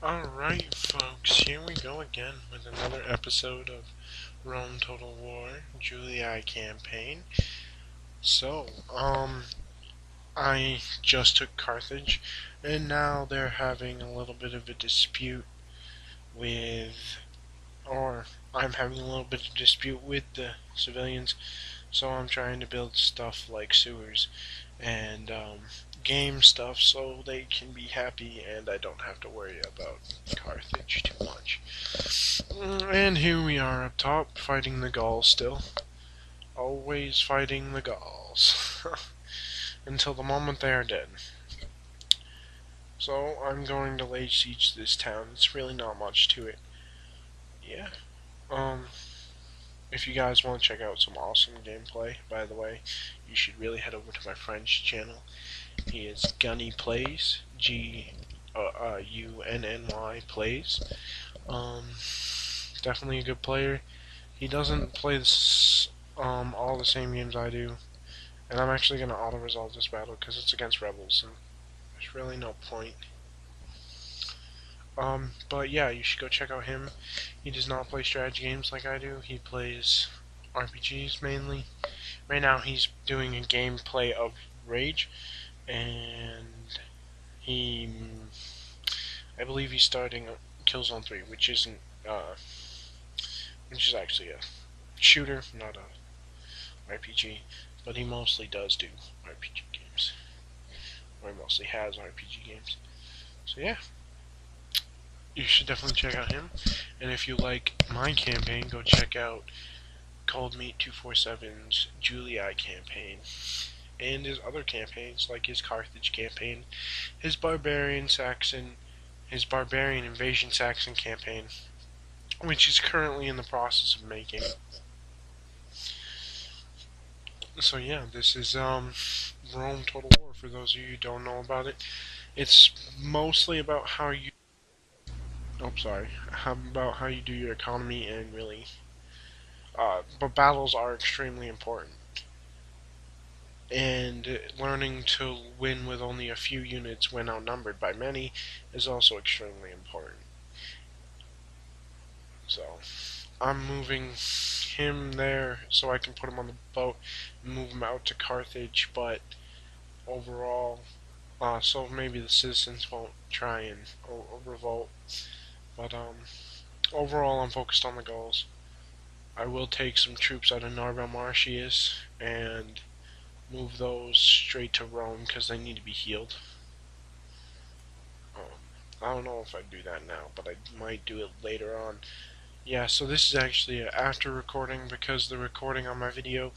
Alright folks, here we go again with another episode of Rome Total War Julii campaign. So, I just took Carthage, and now they're having a little bit of a dispute with, or I'm having a little bit of dispute with the civilians, so I'm trying to build stuff like sewers and game stuff so they can be happy and I don't have to worry about Carthage too much. And here we are up top fighting the Gauls still. Always fighting the Gauls. Until the moment they are dead. So I'm going to lay siege to this town. It's really not much to it. Yeah. If you guys want to check out some awesome gameplay, by the way, you should really head over to my friend's channel. He is Gunny Plays, G-U-N-N-Y Plays. Definitely a good player. He doesn't play all the same games I do, and I'm actually going to auto-resolve this battle because it's against rebels, and there's really no point. But yeah, you should go check out him. He does not play strategy games like I do. He plays RPGs mainly. Right now he's doing a gameplay of Rage, and I believe he's starting Killzone 3, which is actually a shooter, not a RPG, but he mostly does do RPG games, or he mostly has RPG games. So yeah, you should definitely check out him, and if you like my campaign, go check out Cold Meat 247's Julii campaign, and his other campaigns like his Carthage campaign, his Barbarian Invasion Saxon campaign, which is currently in the process of making. So yeah, this is Rome Total War for those of you who don't know about it. It's mostly about how you about how you do your economy, and really but battles are extremely important. And learning to win with only a few units when outnumbered by many is also extremely important. So I'm moving him there so I can put him on the boat and move him out to Carthage, but overall, so maybe the citizens won't try and revolt. But overall, I'm focused on the Gauls. I will take some troops out of Narva Martius and move those straight to Rome because they need to be healed. I don't know if I'd do that now, but I might do it later on. Yeah, so this is actually an after recording because the recording on my video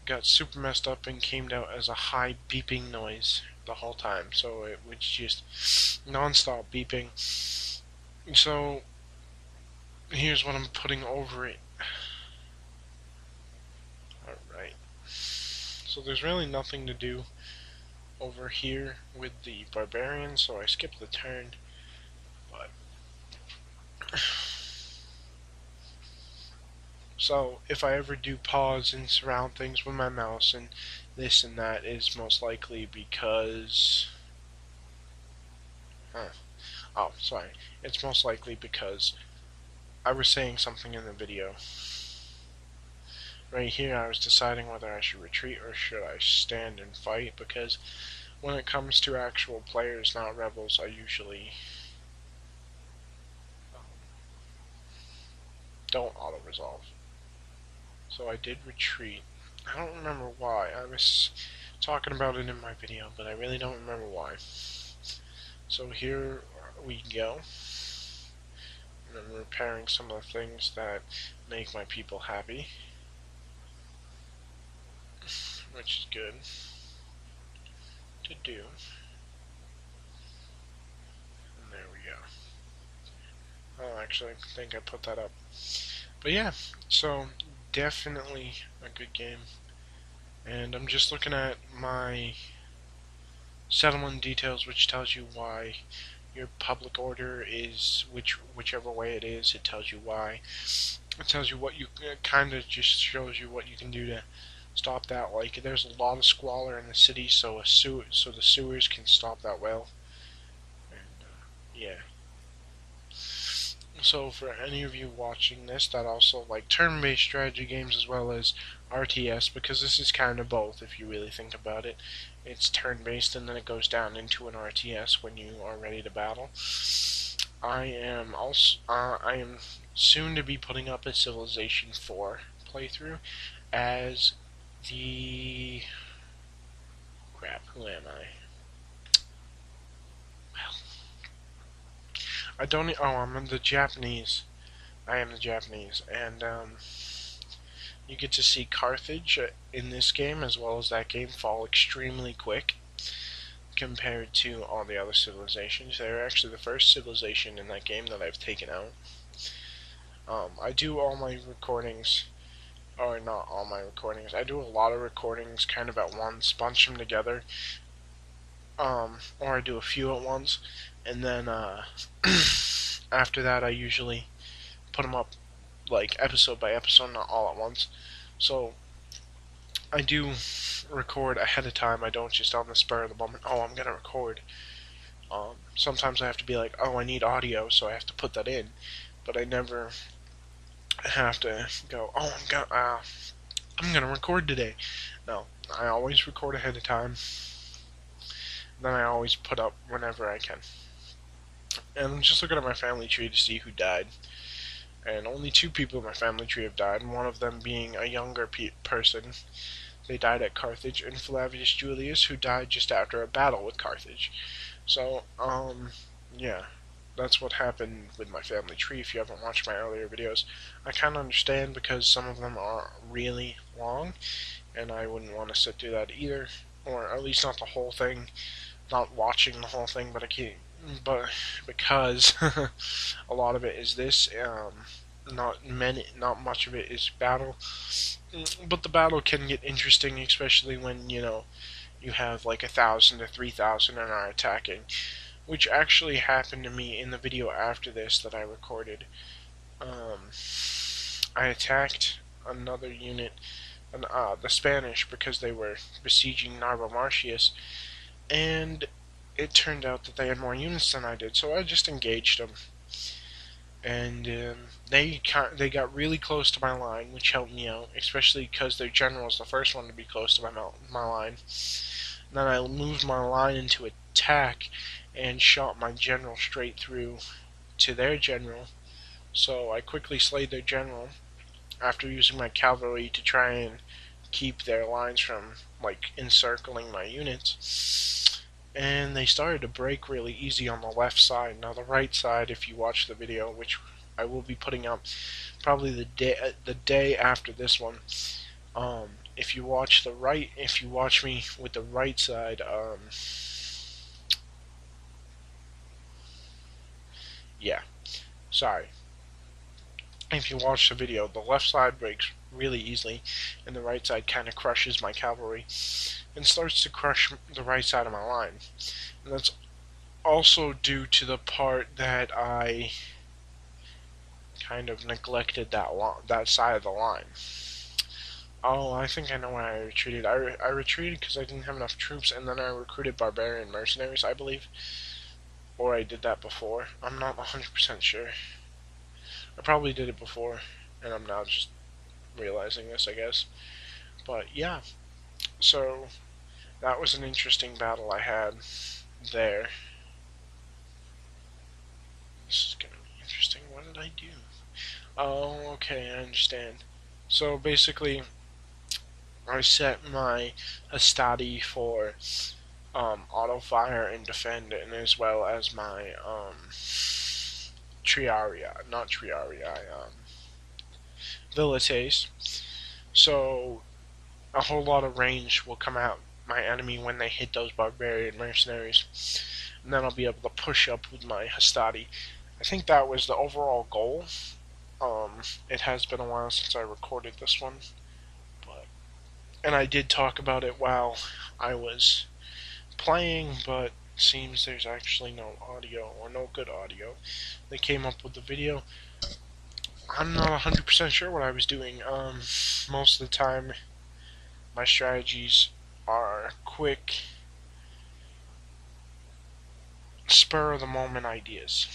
got super messed up and came out as a high beeping noise the whole time. So it was just non-stop beeping. So here's what I'm putting over it. Alright. So there's really nothing to do over here with the barbarians, so I skipped the turn. But so if I ever do pause and surround things with my mouse and this and that is most likely because oh, sorry. It's most likely because I was saying something in the video. Right here I was deciding whether I should retreat or should I stand and fight, because when it comes to actual players, not rebels, I usually don't auto-resolve. So I did retreat. I don't remember why. I was talking about it in my video, but I really don't remember why. So here we go. And I'm repairing some of the things that make my people happy, which is good to do. And there we go. Oh, actually, I think I put that up. But yeah, so definitely a good game. And I'm just looking at my settlement details, which tells you why your public order is whichever way it is. It tells you why. It tells you what you kind of just shows you what you can do to stop that. Like there's a lot of squalor in the city, so the sewers can stop that well. And yeah. So for any of you watching this that also like turn-based strategy games as well as RTS, because this is kind of both if you really think about it. It's turn-based and then it goes down into an RTS when you are ready to battle. I am soon to be putting up a Civilization 4 playthrough as the who am I? I don't. I'm the Japanese. I am the Japanese, and you get to see Carthage in this game as well as that game fall extremely quick compared to all the other civilizations. They're actually the first civilization in that game that I've taken out. I do all my recordings, or not all my recordings. I do a lot of recordings kind of at once, bunch them together, or I do a few at once, and then after that I usually put them up like episode by episode, not all at once. So I do record ahead of time. I don't just on the spur of the moment, oh, I'm gonna record. Sometimes I have to be like, oh, I need audio, so I have to put that in. But I never have to go, oh, I'm gonna record today. No, I always record ahead of time. Then I always put up whenever I can. And I'm just looking at my family tree to see who died. And only 2 people in my family tree have died, and one of them being a younger person. They died at Carthage, and Flavius Julius, who died just after a battle with Carthage. So, yeah, that's what happened with my family tree. If you haven't watched my earlier videos, I kind of understand because some of them are really long, and I wouldn't want to sit through that either, or at least not the whole thing, not watching the whole thing, but I can't, but because a lot of it is this, not much of it is battle, but the battle can get interesting, especially when you have like 1,000 to 3,000 and are attacking, which actually happened to me in the video after this that I recorded. I attacked another unit, the Spanish, because they were besieging Narva Martius, and it turned out that they had more units than I did, so I just engaged them. And they got really close to my line, which helped me out, especially because their general was the first one to be close to my line. And then I moved my line into attack and shot my general straight through to their general. So I quickly slayed their general after using my cavalry to try and keep their lines from like encircling my units. And they started to break really easy on the left side. Now the right side, if you watch the video, which I will be putting up probably the day after this one, if you watch me with the right side, yeah, sorry. If you watch the video, the left side breaks really easily, and the right side kind of crushes my cavalry, and starts to crush the right side of my line. And that's also due to the part that I kind of neglected that side of the line. Oh, I think I know why I retreated. I retreated because I didn't have enough troops, and then I recruited barbarian mercenaries, I believe. Or I did that before. I'm not 100% sure. I probably did it before, and I'm now just realizing this, I guess. But yeah, so that was an interesting battle I had there. This is gonna be interesting. What did I do? Oh, okay, I understand. So basically, I set my Hastati for auto fire and defend, and as well as my Vilites. So a whole lot of range will come out my enemy when they hit those barbarian mercenaries, and then I'll be able to push up with my Hastati. I think that was the overall goal. It has been a while since I recorded this one, and I did talk about it while I was playing, but seems there's actually no audio, or no good audio. They came up with the video. I'm not 100% sure what I was doing. Most of the time, my strategies are quick, spur of the moment ideas.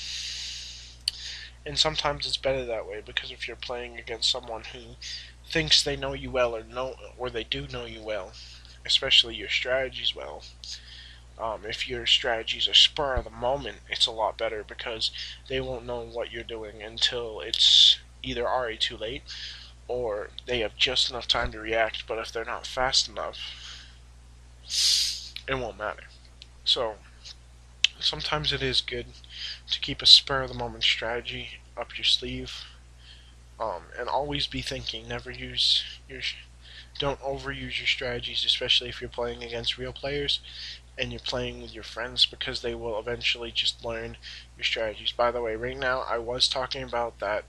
And sometimes it's better that way, because if you're playing against someone who thinks they know you well, or they do know you well, especially your strategies well, if your strategies are spur of the moment, it's a lot better, because they won't know what you're doing until it's either already too late, or they have just enough time to react. But if they're not fast enough, it won't matter. So sometimes it is good to keep a spur of the moment strategy up your sleeve, and always be thinking. Don't overuse your strategies, especially if you're playing against real players and you're playing with your friends, because they will eventually just learn your strategies. By the way, right now I was talking about that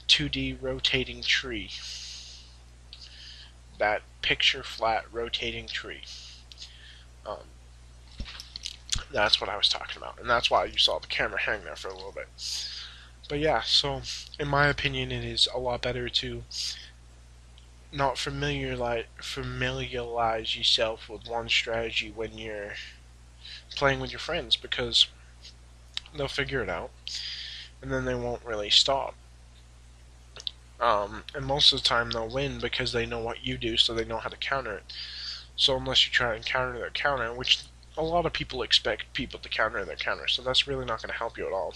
2D rotating tree, that picture flat rotating tree. Um, that's what I was talking about, and that's why you saw the camera hang there for a little bit. But yeah, so in my opinion, it is a lot better to not familiarize yourself with one strategy when you're playing with your friends, because they'll figure it out and then they won't really stop. And most of the time they'll win because they know what you do, so they know how to counter it. So unless you try and counter their counter, which a lot of people expect people to counter their counter, so that's really not going to help you at all.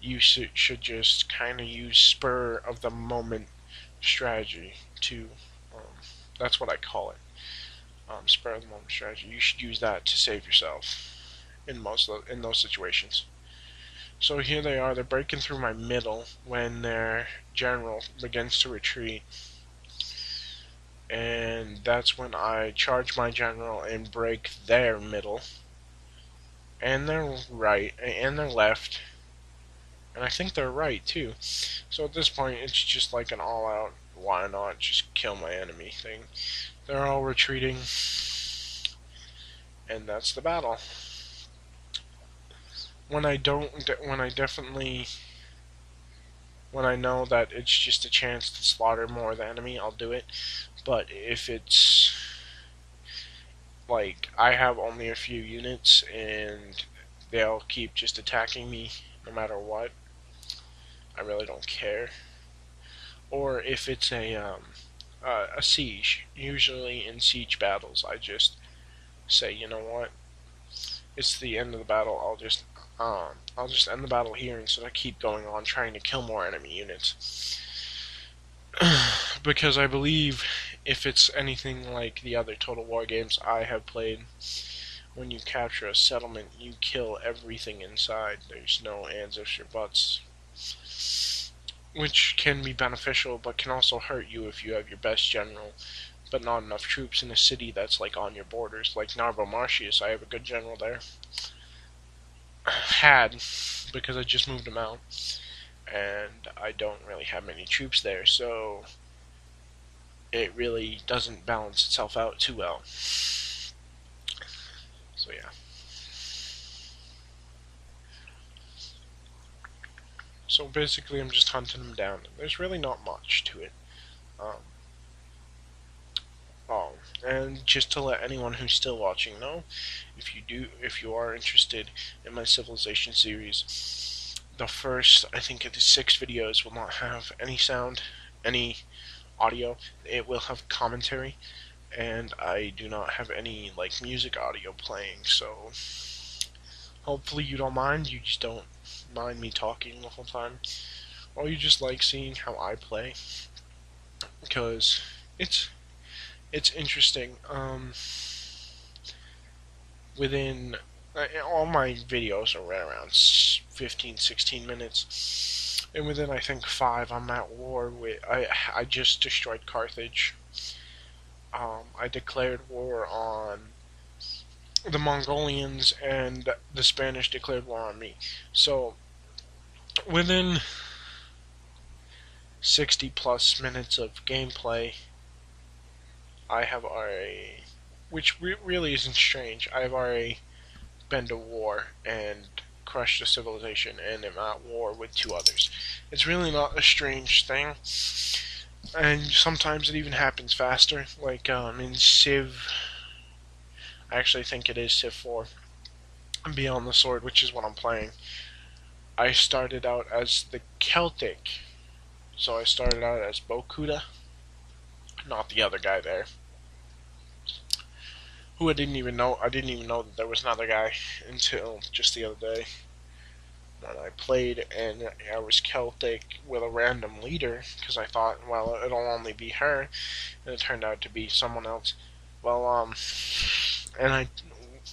You should just kind of use spur of the moment strategy to, that's what I call it, spur of the moment strategy. You should use that to save yourself in those situations. So here they are, they're breaking through my middle when their general begins to retreat. And that's when I charge my general and break their middle, and their right, and their left, and I think they're right too. So at this point, it's just like an all-out, why not just kill my enemy thing. They're all retreating, and that's the battle. When I know that it's just a chance to slaughter more of the enemy, I'll do it. But if it's like I have only a few units and they'll keep just attacking me no matter what, I really don't care. Or if it's a siege, usually in siege battles, I just say, you know what, it's the end of the battle. I'll just end the battle here instead of keep going on trying to kill more enemy units. Because I believe if it's anything like the other Total War games I have played, when you capture a settlement, you kill everything inside. There's no ands, ifs, or buts. Which can be beneficial, but can also hurt you if you have your best general, but not enough troops in a city that's like on your borders. Like Narbo Martius, I have a good general there. Had, because I just moved him out. And I don't really have many troops there, so it really doesn't balance itself out too well. So yeah. So basically I'm just hunting them down. There's really not much to it. And just to let anyone who's still watching know, if you are interested in my Civilization series, the first, I think the 6 videos will not have any sound, any audio. It will have commentary, and I do not have any like music audio playing, so hopefully you don't mind. You just don't mind me talking the whole time, or you just like seeing how I play, because it's interesting. Within all my videos are right around 15-16 minutes, and within I think 5 I'm at war with. I just destroyed Carthage. I declared war on the Mongolians, and the Spanish declared war on me. So within 60 plus minutes of gameplay, I have already, which really isn't strange, I have already been to war and crushed a civilization and am at war with 2 others. It's really not a strange thing, and sometimes it even happens faster, like in Civ, I actually think it is Civ 4, Beyond the Sword, which is what I'm playing. I started out as the Celtic. So I started out as Bokuda, not the other guy there, who I didn't even know. I didn't even know that there was another guy until just the other day when I played, and I was Celtic with a random leader because I thought, well, it'll only be her, and it turned out to be someone else. Well, and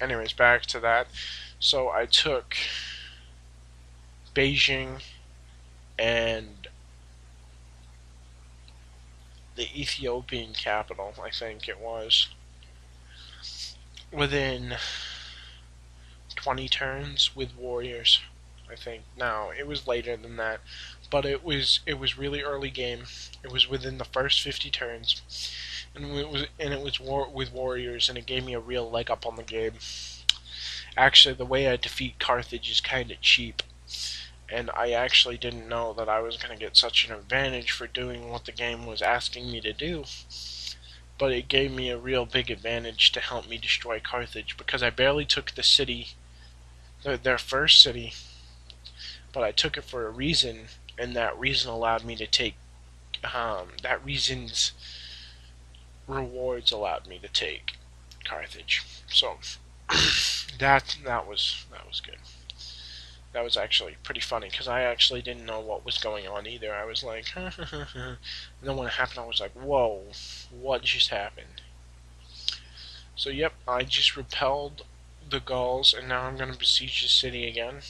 anyways, back to that. So I took Beijing and the Ethiopian capital, I think it was, within 20 turns with warriors. I think now it was later than that, but it was really early game. It was within the first 50 turns, and it was with warriors, and it gave me a real leg up on the game. Actually, the way I defeat Carthage is kind of cheap, and I actually didn't know that I was going to get such an advantage for doing what the game was asking me to do. But it gave me a real big advantage to help me destroy Carthage, because I barely took the city, their first city, but I took it for a reason, and that reason allowed me to take, that reason's rewards allowed me to take Carthage. So that was good. That was actually pretty funny, because I actually didn't know what was going on either. I was like, and then when it happened, I was like, whoa, what just happened? So yep, I just repelled the Gauls, and now I'm going to besiege the city again.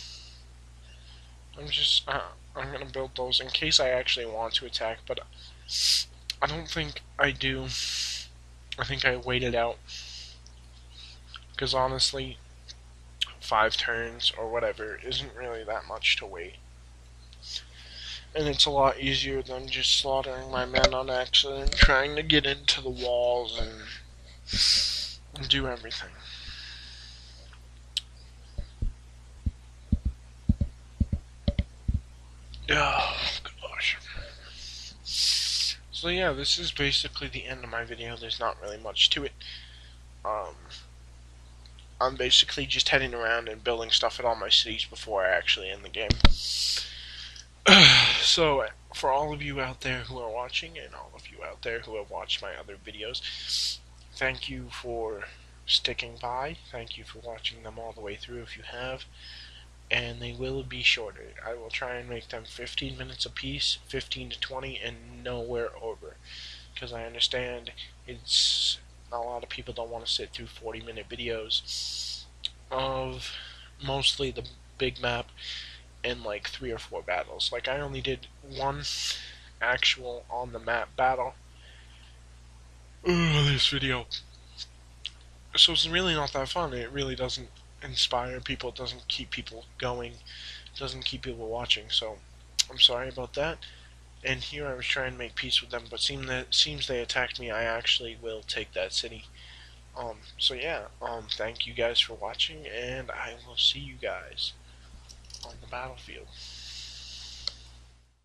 I'm gonna build those in case I actually want to attack, but I don't think I do. I think I waited out, because honestly, 5 turns or whatever isn't really that much to wait. And it's a lot easier than just slaughtering my men on accident, trying to get into the walls and do everything. Oh, gosh. So yeah, this is basically the end of my video. There's not really much to it. I'm basically just heading around and building stuff at all my cities before I actually end the game. So, for all of you out there who are watching, and all of you out there who have watched my other videos, thank you for sticking by. Thank you for watching them all the way through if you have. And they will be shorter. I will try and make them 15 minutes apiece, 15 to 20, and nowhere over. Because I understand it's a lot of people don't want to sit through 40-minute videos of mostly the big map and like 3 or 4 battles. Like, I only did 1 actual on the map battle this video, so it's really not that fun. It really doesn't inspire people, it doesn't keep people going, it doesn't keep people watching. So I'm sorry about that. And here I was trying to make peace with them, but seems they attacked me. I actually will take that city. So yeah, thank you guys for watching, and I will see you guys on the battlefield.